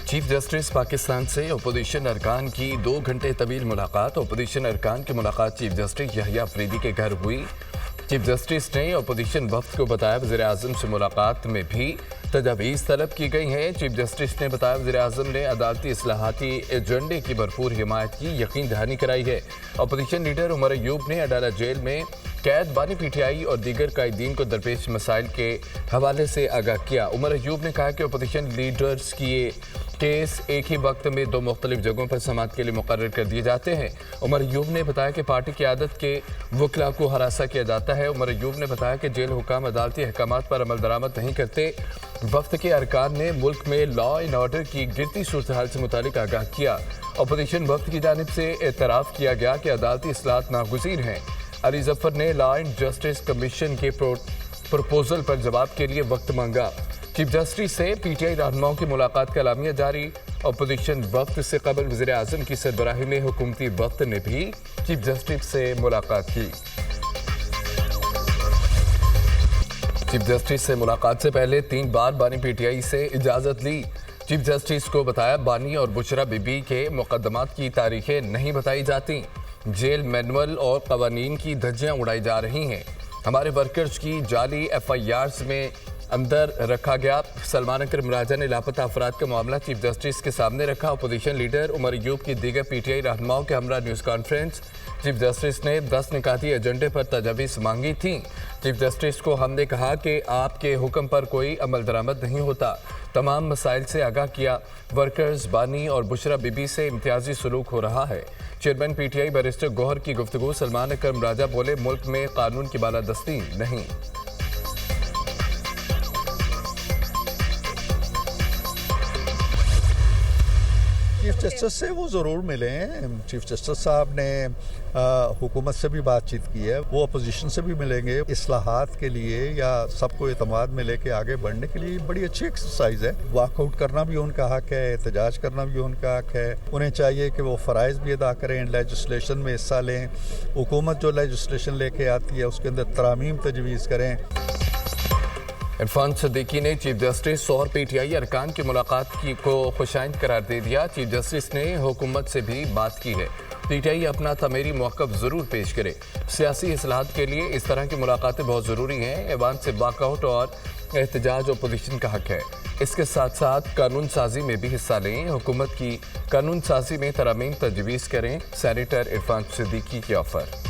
Chief justice Pakistan से opposition अरकान की 2 घंटे तवील मुलाकात। अपोजिशन अरकान की मुलाकात चीफ जस्टिस यहया अफरीदी के घर हुई। चीफ जस्टिस ने अपोजिशन वफ्द को बताया वज़ीर आज़म से मुलाकात में भी तजावीज़ तलब की गई हैं। चीफ जस्टिस ने बताया वज़ीर आज़म ने अदालती इस्लाहाती एजेंडे की भरपूर हिमायत की यकीन दहानी कराई है। अपोजिशन लीडर उमर अयूब ने अडालत जेल में कैद बानी पीटीआई और दीगर कायदीन को दरपेश मसाइल के हवाले से आगाह किया। उमर अयूब ने कहा कि अपोजिशन लीडर्स की ये केस एक ही वक्त में 2 मुख्तलिफ जगहों पर समाअत के लिए मुकर्रर कर दिए जाते हैं। उमर अयूब ने बताया कि पार्टी की आदत के वकला को हरासा किया जाता है। उमर अयूब ने बताया कि जेल हुकाम अदालती अहकामात पर अमल दरामद नहीं करते। वफ्द के अरकान ने मुल्क में लॉ एंड ऑर्डर की गिरती सूरत हाल से मुतालिक आगाह किया। अपोजिशन वफ्द की जानिब से एतराफ़ किया गया कि अदालती इस्लाहत नागुज़ीर हैं। अली जफर ने लॉ एंड जस्टिस कमीशन के प्रपोजल पर जवाब के लिए वक्त मांगा। चीफ जस्टिस से पीटीआई रहनुमाओं की मुलाकात का एलामिया जारी। अपोजिशन वफ्द से कबल वज़ीर आज़म की सरबराही में हुकूमती वफ्द ने भी चीफ जस्टिस से मुलाकात की। चीफ जस्टिस से मुलाकात से पहले 3 बार बानी पीटीआई से इजाज़त ली। चीफ जस्टिस को बताया बानी और बुशरा बीबी के मुकदमात की तारीखें नहीं बताई जाती। जेल मैनुअल और कवानीन की धज्जियाँ उड़ाई जा रही हैं। हमारे वर्कर्स की जाली FIRs में अंदर रखा गया। सलमान अकरम राजा ने लापता अफराद का मामला चीफ जस्टिस के सामने रखा। अपोजिशन लीडर उमर अयूब की दीगर पीटीआई रहनुमाओं के हमरा न्यूज़ कॉन्फ्रेंस। चीफ जस्टिस ने 10 निकाती एजेंडे पर तजावीज़ मांगी थी। चीफ जस्टिस को हमने कहा कि आपके हुक्म पर कोई अमल दरामद नहीं होता। तमाम मसाइल से आगाह किया। वर्कर्स बानी और बुशरा बीबी से इम्तियाजी सलूक हो रहा है। चेयरमैन पीटीआई बैरिस्टर गौहर की गुफ्तगू। सलमान अकरम राजा बोले मुल्क में कानून की बालादस्ती नहीं। चीफ जस्टिस से वो ज़रूर मिले हैं। चीफ जस्टिस साहब ने हुकूमत से भी बातचीत की है। वो अपोजिशन से भी मिलेंगे। इस्लाहात के लिए या सबको एतमाद में लेके आगे बढ़ने के लिए बड़ी अच्छी एक्सरसाइज है। वॉकआउट करना भी उनका हक है, एहतजाज करना भी उनका हक है। उन्हें चाहिए कि वो फ़राइज़ भी अदा करें, लेजिस्लेशन में हिस्सा लें। हुकूमत जो लेजिस्लेशन लेके आती है उसके अंदर तरामीम तजवीज़ करें। इरफान सिद्दीकी ने चीफ जस्टिस और पीटीआई अरकान की मुलाकात को खुशाइंद करार दे दिया। चीफ जस्टिस ने हुकूमत से भी बात की है। पीटीआई अपना तमीरी मौक़िफ़ ज़रूर पेश करे। सियासी इस्लाहात के लिए इस तरह की मुलाकातें बहुत ज़रूरी हैं। ऐवान से वॉकआउट और एहतजाज अपोजिशन का हक है। इसके साथ साथ कानून साजी में भी हिस्सा लें। हुकूमत की कानून साजी में तरामीम तजवीज़ करें। सेनेटर इरफान सिद्दीकी की ऑफर।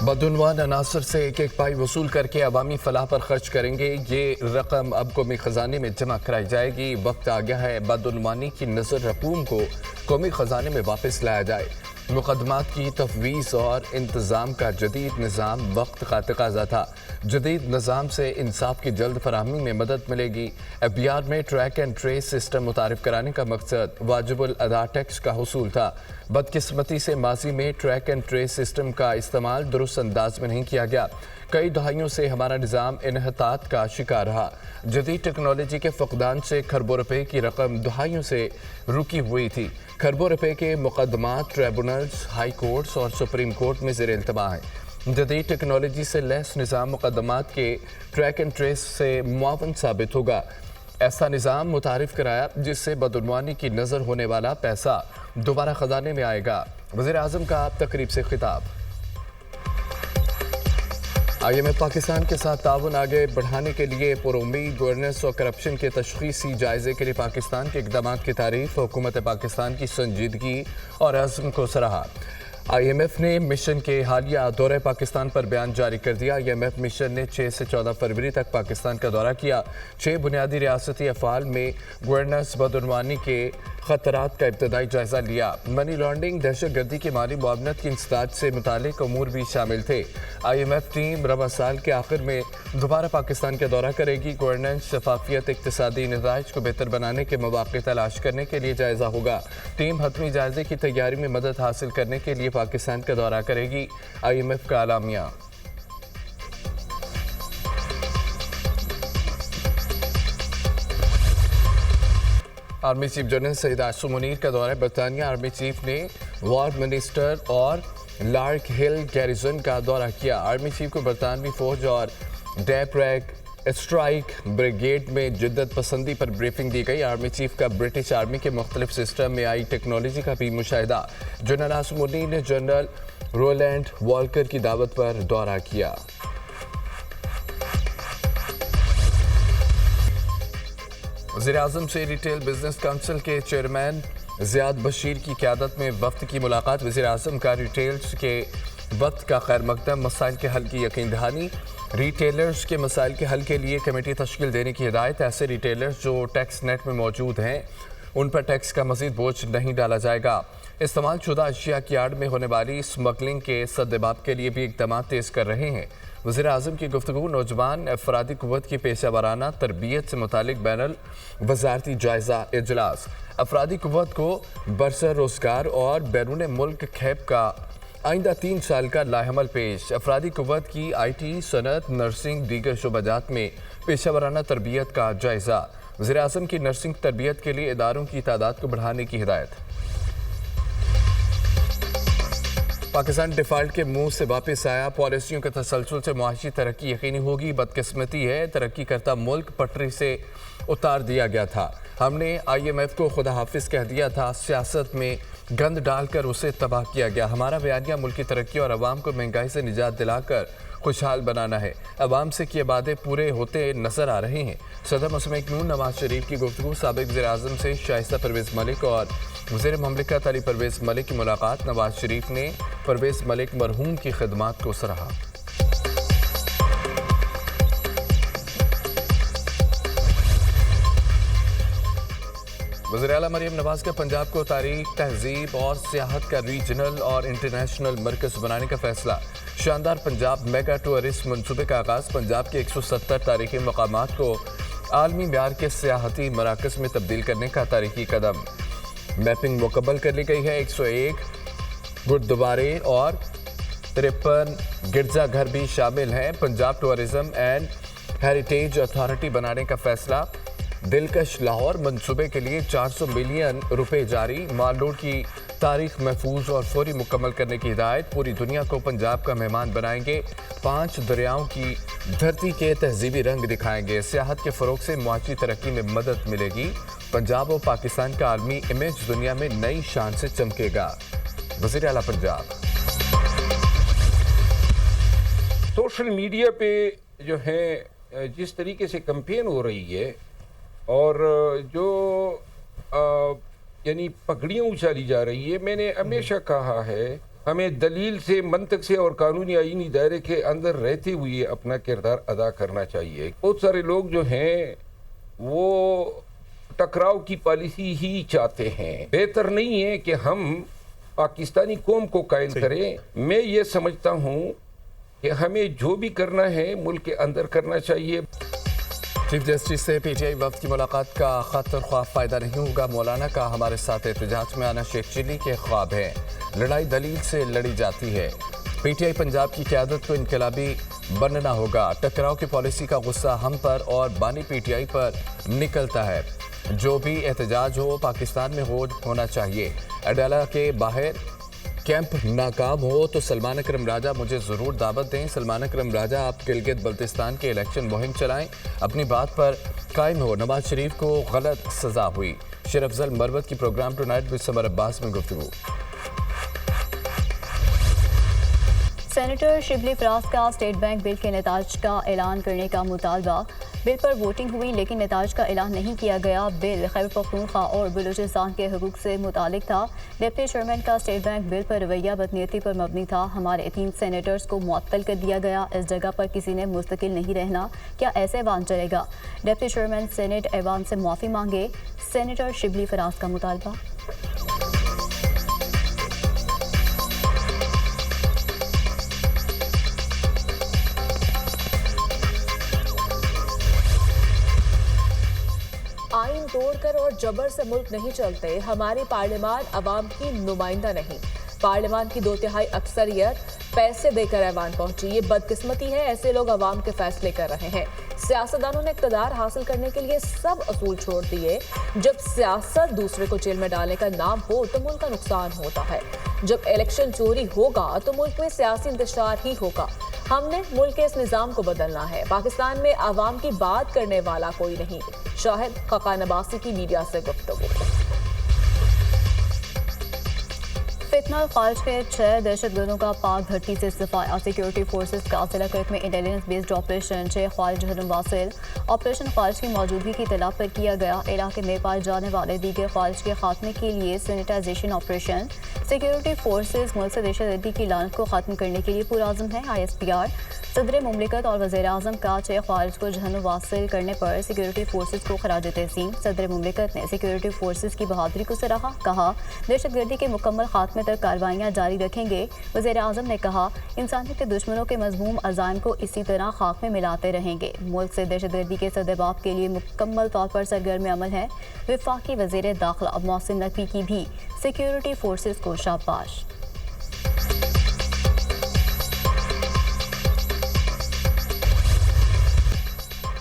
बदउनवान अनासर से एक पाई वसूल करके अवामी फलाह पर खर्च करेंगे। ये रकम अब कौमी खजाने में जमा कराई जाएगी। वक्त आ गया है बदउनवानी की नज़र रकूम को कौमी खजाने में वापस लाया जाए। मुकदमात की तफवीज़ और इंतज़ाम का जदीद निज़ाम वक्त का तकाज़ा था। जदीद निज़ाम से इंसाफ की जल्द फराहमी में मदद मिलेगी। FBR में ट्रैक एंड ट्रेस सिस्टम मुतारिफ कराने का मकसद वाजिबुल अदा टैक्स का हुसूल था। बदकिस्मती से माजी में ट्रैक एंड ट्रेस सिस्टम का इस्तेमाल दुरुस्त अंदाज में नहीं किया गया। कई दहाइयों से हमारा निज़ाम इन्हतात का शिकार रहा। जदीद टेक्नोलॉजी के फकदान से खरबों रुपए की रकम दहाइयों से रुकी हुई थी। खरबों रुपए के मुकदमात ट्रिब्यूनल्स, हाई कोर्ट्स और सुप्रीम कोर्ट में ज़ेर इल्तवा हैं। जदीद टेक्नोलॉजी से लैस निज़ाम मुकदमात के ट्रैक एंड ट्रेस से मुआवन साबित होगा। ऐसा निज़ाम मुतारिफ कराया जिससे बदउनवानी की नज़र होने वाला पैसा दोबारा खजाने में आएगा। वज़ीर आज़म का तकरीब से खिताब। IMF पाकिस्तान के साथ ताउन आगे बढ़ाने के लिए पुरुमीद गवर्नेंस और करप्शन के तशख़ीसी जायज़े के लिए पाकिस्तान के इक़दामात की तारीफ़। हुकूमत पाकिस्तान की संजीदगी और अज़्म को सराहा। IMF ने मिशन के हालिया दौरे पाकिस्तान पर बयान जारी कर दिया। IMF मिशन ने 6 से 14 फरवरी तक पाकिस्तान का दौरा किया। 6 बुनियादी रियासती अफ़ाल में गवर्नेंस बदउनवानी के ख़तरात का इब्तदाई जायज़ा लिया। मनी लॉन्ड्रिंग, दहशत गर्दी की माली मुआवनत की इंसदाद से मुतालिक अमूर भी शामिल थे। IMF टीम रवा साल के आखिर में दोबारा पाकिस्तान का दौरा करेगी। गवर्नेंस, शफाफियत, इक़्तिसादी नताइज को बेहतर बनाने के मौक़े तलाश करने के लिए जायज़ा होगा। टीम हतमी जायज़े की तैयारी में मदद हासिल करने के लिए पाकिस्तान का दौरा करेगी। IMF का एलामिया। Army chief general Saeed Asim Munir का दौरा बरतानिया। आर्मी चीफ ने वॉर मिनिस्टर और लार्क हिल गैरिसन का दौरा किया। आर्मी चीफ को बरतानवी फौज और डेप्रैक स्ट्राइक ब्रिगेड में जिद्दत पसंदी पर ब्रीफिंग दी गई। आर्मी चीफ का ब्रिटिश आर्मी के मुख्तलिफ सिस्टम में आई टेक्नोलॉजी का भी मुशाहिदा। जनरल आसिम मुनीर ने जनरल रोलैंड वॉल्कर की दावत पर दौरा किया। वज़ीर-ए-आज़म से रिटेल बिजनेस काउंसिल के चेयरमैन ज़ियाद बशीर की क़यादत में वफ्द की मुलाकात। वज़ीर-ए-आज़म का रिटेल्स के वक्त का खैर मकदम, मसाइल के हल की यकीन दहानी। रिटेलर्स के मसाइल के हल के लिए कमेटी तश्कील देने की हिदायत। ऐसे रिटेलर्स जो टैक्स नेट में मौजूद हैं उन पर टैक्स का मज़ीद बोझ नहीं डाला जाएगा। इस्तेमाल शुदा अशिया की आड़ में होने वाली स्मगलिंग के सद्देबाब के लिए भी इक़दाम तेज़ कर रहे हैं। वज़ीर-ए-आज़म की गुफ्तगू नौजवान अफरादी क़ुव्वत की पेशा वाराना तरबियत से मुतालिक बैनुल वज़ारती जायज़ा इजलास। अफरादी क़ुव्वत को बरसर रोज़गार और बैरून मुल्क खैब का आइंदा 3 साल का लाहमल पेश। अफरादी क़ुव्वत की IT, सनत, नर्सिंग, दीगर शोबाजात में पेशा वाराना तरबियत का जायज़ा। वज़ीर-ए-आज़म की नर्सिंग तरबियत के लिए इदारों की तादाद को बढ़ाने की हिदायत। पाकिस्तान डिफ़ाल्ट के मुंह से वापस आया। पॉलिसियों के तसलसल से मुआशी तरक्की यकीनी होगी। बदकिस्मती है तरक्की करता मुल्क पटरी से उतार दिया गया था। हमने IMF को खुदा हाफिज कह दिया था। सियासत में गंद डालकर उसे तबाह किया गया। हमारा बयानिया मुल्क की तरक्की और अवाम को महंगाई से निजात दिलाकर खुशहाल बनाना है। अवाम से किए वादे पूरे होते नजर आ रहे हैं। सदर मुस्लिम नून नवाज शरीफ की गुफ्तगू। साबिक वज़ीर-ए-आज़म से शाइस्ता परवेज़ मलिक और वज़ीर ममलिकत अली परवेज़ मलिक की मुलाकात। नवाज शरीफ ने परवेज़ मलिक मरहूम की खिदमात को सराहा। वज़ीर-ए-आला मरीम नवाज का पंजाब को तारीख, तहजीब और सियाहत का रीजनल और इंटरनेशनल मरकज़ बनाने का फैसला। शानदार पंजाब मेगा टूरिस्ट मनसूबे का आगाज़। पंजाब के 170 तारीखी मकामात को आलमी म्यार के सियाहती मराकज़ में तब्दील करने का तारीखी कदम। मैपिंग मुकम्मल कर ली गई है। 101 गुरुद्वारे और 53 गिरजाघर भी शामिल हैं। Punjab tourism and heritage authority बनाने का फैसला। दिलकश लाहौर मंसूबे के लिए 400 मिलियन रुपए जारी। माल रोड की तारीख महफूज और फौरी मुकम्मल करने की हिदायत। पूरी दुनिया को पंजाब का मेहमान बनाएंगे। 5 दरियाओं की धरती के तहजीबी रंग दिखाएंगे। सियाहत के फ़रोग से मुआशी तरक्की में मदद मिलेगी। पंजाब और पाकिस्तान का आलमी इमेज दुनिया में नई शान से चमकेगा। वज़ीर आला पंजाब। सोशल मीडिया पे जो है जिस तरीके से कैंपेन हो रही है और जो यानी पगड़ियाँ उछाली जा रही है, मैंने हमेशा कहा है हमें दलील से, मंतक से और कानूनी आईनी दायरे के अंदर रहते हुए अपना किरदार अदा करना चाहिए। बहुत सारे लोग जो हैं वो टकराव की पॉलिसी ही चाहते हैं। बेहतर नहीं है कि हम पाकिस्तानी कौम को कायल करें। मैं ये समझता हूँ कि हमें जो भी करना है मुल्क के अंदर करना चाहिए। चीफ जस्टिस से PTI वफ्द की मुलाकात का खतर ख्वाह फ़ायदा नहीं होगा। मौलाना का हमारे साथ एहतजाज में आना शेख चिली के ख्वाब है। लड़ाई दलील से लड़ी जाती है। PTI पंजाब की क़यादत को इनकलाबी बनना होगा। टकराव की पॉलिसी का गुस्सा हम पर और बानी PTI पर निकलता है। जो भी एहतजाज हो पाकिस्तान में होना चाहिए। अडाला के बाहर कैंप नाकाम हो तो सलमान अकरम राजा मुझे ज़रूर दावत दें। सलमान अकरम राजा आप गिलगित बल्तिस्तान के इलेक्शन मुहिम चलाएं। अपनी बात पर कायम हो। नवाज शरीफ को गलत सज़ा हुई। शेर अफजल मरवत की programme tonight with Samar Abbas में गुफ्तगू। सेनेटर शिबली फराज का स्टेट बैंक बिल के नताज का ऐलान करने का मुतालबा। बिल पर वोटिंग हुई लेकिन नताज का ऐलान नहीं किया गया। बिल खैबर पख्तूनख्वा और बलूचिस्तान के हुकूक से मुतालिक था। डिप्टी चेयरमैन का स्टेट बैंक बिल पर रवैया बदनीयती पर मबनी था। हमारे 3 सेनेटर्स को मुअत्तल कर दिया गया। इस जगह पर किसी ने मुस्तकिल नहीं रहना। क्या ऐसे ऐवान चलेगा? डिप्टी चेयरमैन सेनेट ऐवान से माफ़ी मांगे। सेनेटर शिबली फराज का मुतालबा। आइन तोड़कर और जबर से मुल्क नहीं चलते। हमारी पार्लियामान अवाम की नुमाइंदा नहीं। पार्लियामान की 2/3 अक्सरियत पैसे देकर ऐवान पहुंची। ये बदकिस्मती है। ऐसे लोग अवाम के फैसले कर रहे हैं। सियासतदानों ने इक़्तिदार हासिल करने के लिए सब असूल छोड़ दिए। जब सियासत दूसरे को जेल में डालने का नाम हो तो मुल्क का नुकसान होता है। जब इलेक्शन चोरी होगा तो मुल्क में सियासी इंतशार ही होगा। हमने मुल्क के इस निज़ाम को बदलना है। पाकिस्तान में आवाम की बात करने वाला कोई नहीं। शाहिद खकान अब्बासी की मीडिया से गुफ्तगू। फितना खारिज के 6 दहशतगर्दों का पाक धरती से सफाया। सिक्योरिटी फोर्सेस का जिला कर्क में इंटेलिजेंस बेस्ड ऑपरेशन 6 ख्वारिज हरम वासिल। ऑपरेशन ख्वारिज की मौजूदगी की इत्तला पर किया गया। इलाके में पाए जाने वाले दीगर ख्वारिज के खात्मे के लिए सैनिटाइजेशन ऑपरेशन। सिक्योरिटी फोर्सेस मुल्क से दहशतगर्दी की लानत को खत्म करने के लिए पुरआज़म है। ISPR सदर मुमलिकत और वज़ीर आज़म का 6 ख्वारिज को जहन्नुम वासिल करने पर सिक्योरिटी फोर्सेस को खराज तहसीन। सदर मुमलिकत ने सिक्योरिटी फोर्सेस की बहादुरी को सराहा। कहा दहशतगर्दी के मुकम्मल खात्मे तक कार्रवाइयाँ जारी रखेंगे। वज़ीर आज़म ने कहा इंसानियत के दुश्मनों के मज़मूम अज़ाइम को इसी तरह खाक में मिलाते रहेंगे। मुल्क से दहशतगर्दी के सद्दबाब के लिए मुकम्मल तौर पर सरगर्म अमल है। वफाकी वज़ीर दाखिला मोहसिन नकवी की भी सिक्योरिटी फोर्सेस को शाबाश।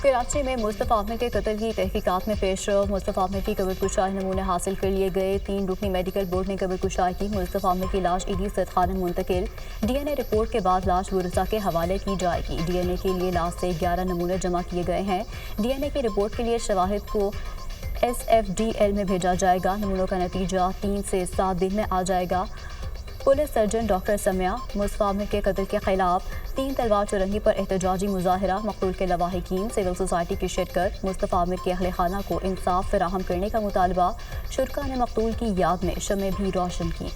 कराची में मुस्तफ़ा अहमद के कत्ल की तहकीकात में पेशरफ। मुस्तफ़ा अहमद की कब्र कुशाई नमूने हासिल कर लिए गए। 3 रुकनी मेडिकल बोर्ड ने कब्र कुशाई की। मुस्तफ़ा अहमद की लाश ईडी सदखाना मुंतकिल। DNA रिपोर्ट के बाद लाश बुरसा के हवाले की जाएगी। DNA के लिए लाश से 11 नमूने जमा किए गए हैं। DNA की रिपोर्ट के लिए शवाहिद को SFDL में भेजा जाएगा। नमूनों का नतीजा 3 से 7 दिन में आ जाएगा। Police surgeon doctor Samia Mustafa Ahmed के कत्ल के खिलाफ 3 तलवार चुरंगी पर एहतजाजी मुजाहरा। मकतूल के लवाहिकीन सिविल सोसाइटी की शिरकत। मुस्तफ़ा अहमद के अहले खाना को इंसाफ फराहम करने का मुतालबा। शुरका ने मकतूल की याद में शम्में भी रोशन की।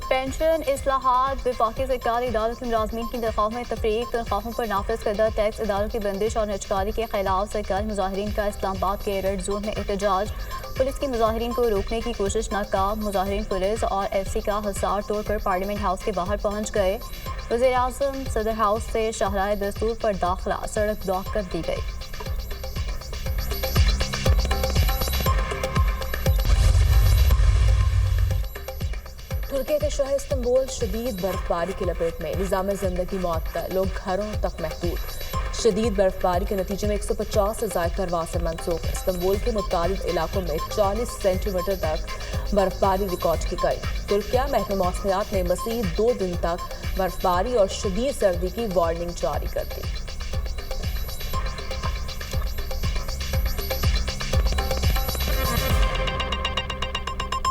पेंशन इस्लाहात वफाकी सरकारी इदारों की मुलाजमीन की तनख्वाहों में तफरीक। तनख्वाहों पर नाफिज करदा टैक्स इदारों की बंदिश और निजकारी के खिलाफ सरकारी मुजाहिरीन का इस्लामाबाद के रेड जोन में एहतजाज। पुलिस की मुजाहिरीन को रोकने की कोशिश नाकाम। मुजाहिरीन पुलिस और FC का हिसार तोड़कर पार्लियामेंट हाउस के बाहर पहुंच गए। वज़ीर आज़म सदर हाउस से शाहराह दस्तूर पर दाखिला सड़क ब्लॉक कर दी गई। तुर्की के शहर इस्तांबुल शदीद बर्फबारी की लपेट में। निज़ाम ज़िंदगी मअतल। लोग घरों तक महदूद। शदीद बर्फबारी के नतीजे में 150 से ज़ायद परवाज़ें मनसूख। इस्तांबुल के मुतालिब इलाकों में 40 सेंटीमीटर तक बर्फबारी रिकॉर्ड की गई। तुर्किया महकमे मौसमियात ने मज़ीद 2 दिन तक बर्फबारी और शदीद सर्दी की वार्निंग जारी कर दी।